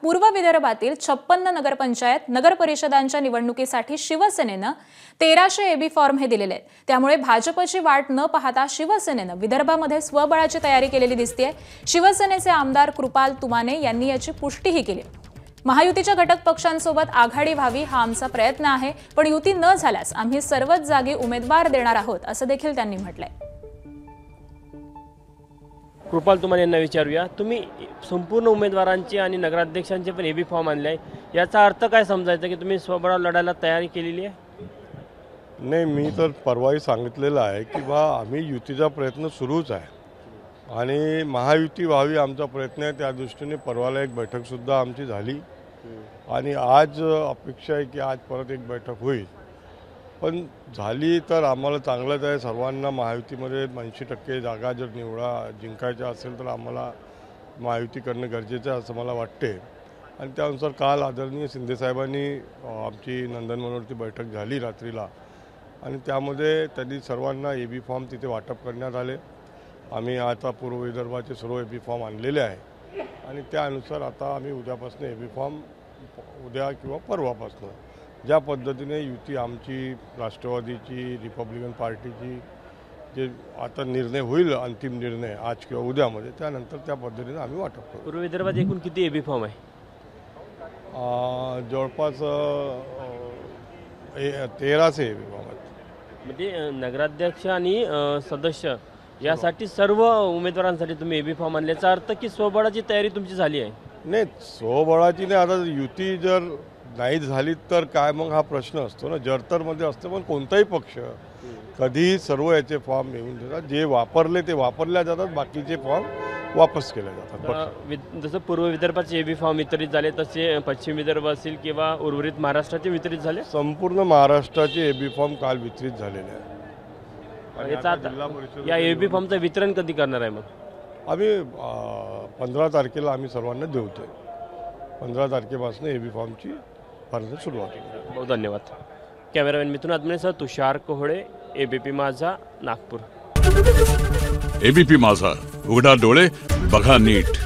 पूर्व विदर्भातील 56 नगरपंचायत नगरपरिषदांच्या निवडणुकीसाठी शिवसेनेनं 1300 एबी फॉर्म हे दिलेले आहेत। त्यामुळे भाजपची वाट न पाहता शिवसेनेनं विदर्भामध्ये स्वबळाची तयारी केलेली दिसतेय। शिवसेनेचे आमदार कृपाल तुमाने यांनी याची पुष्टीही केली। महायुतीच्या घटक पक्षांसोबत आघाडी व्हावी हा आमचा प्रयत्न आहे, पण युती न झाल्यास आम्ही सर्वच जागी उमेदवार देणार आहोत असं देखील त्यांनी म्हटलंय। कृपाल तुमाने यांना विचारूया, तुम्ही संपूर्ण उमेदवारांची आणि नगराध्यक्षांचे पण एबी फॉर्म आणले आहे, याचा अर्थ काय समजायचा की तुम्ही स्वबळावर लढायला तयारी केलेली आहे? नाही, मी तर परवाही सांगितलेलं आहे की आम्ही युतीचा प्रयत्न सुरूच आहे आणि महायुती व्हावी आमचा प्रयत्न आहे। त्या दृष्टीने परवाला एक बैठकसुद्धा आमची झाली आणि आज अपेक्षा आहे की आज परत एक बैठक होईल, पण झाली तर आम्हाला चांगलंच आहे। सर्वांना महायुतीमध्ये 80% जागा जर जिंकायच्या असेल तर आम्हाला महायुती करणं गरजेचं आहे असं मला वाटते आणि त्यानुसार काल आदरणीय शिंदेसाहेबांनी आमची नंदनवनवरती बैठक झाली रात्रीला आणि त्यामध्ये त्यांनी सर्वांना एबी फॉर्म तिथे वाटप करण्यात आले। आम्ही आता पूर्व विदर्भाचे सर्व एबी फॉर्म आणलेले आहे आणि त्यानुसार आता आम्ही उद्यापासून एबी फॉर्म उद्या किंवा परवापासून ज्या पद्धतीने युती आमची राष्ट्रवादीची रिपब्लिकन पार्टीची जे आता निर्णय होईल, अंतिम निर्णय आज किंवा उद्यामध्ये, त्यानंतर त्या पद्धतीने आम्ही वाटप करू। पूर्व विदर्भात एकूण किती एबी फॉर्म आहे? जवळपास 1300 एबी फॉर्म आहेत। म्हणजे नगराध्यक्ष आणि सदस्य यासाठी सर्व उमेदवारांसाठी तुम्ही एबी फॉर्म आणल्याचा अर्थ की स्वबळाची तयारी तुमची झाली आहे? नाही, स्वबळाची नाही। आता युती जर नाही झाली तर काय मग हा प्रश्न असतो ना, जरतरमध्ये असतं। पण कोणताही पक्ष कधीही सर्व याचे फॉर्म घेऊन देतात, जे वापरले ते वापरल्या जातात, बाकीचे फॉर्म वापस केले जातात। जसं पूर्व विदर्भाचे एबी फॉर्म वितरित झाले तसे पश्चिम विदर्भ असेल किंवा उर्वरित महाराष्ट्राचे वितरित झाले? संपूर्ण महाराष्ट्राचे एबी फॉर्म काल वितरित झालेले आहे। या एबी फॉर्मचं वितरण कधी करणार आहे मग? आम्ही 15 तारखेला आम्ही सर्वांना देवतोय। 15 तारखेपासून एबी फॉर्मची भरण्यास सुरुवात होईल। बहुत धन्यवाद। कॅमेरामॅन मिथुन आत्मनेसह तुषार कोहळे, एबीपी माझा, नागपूर। एबीपी माझा, उघडा डोळे बघा नीट।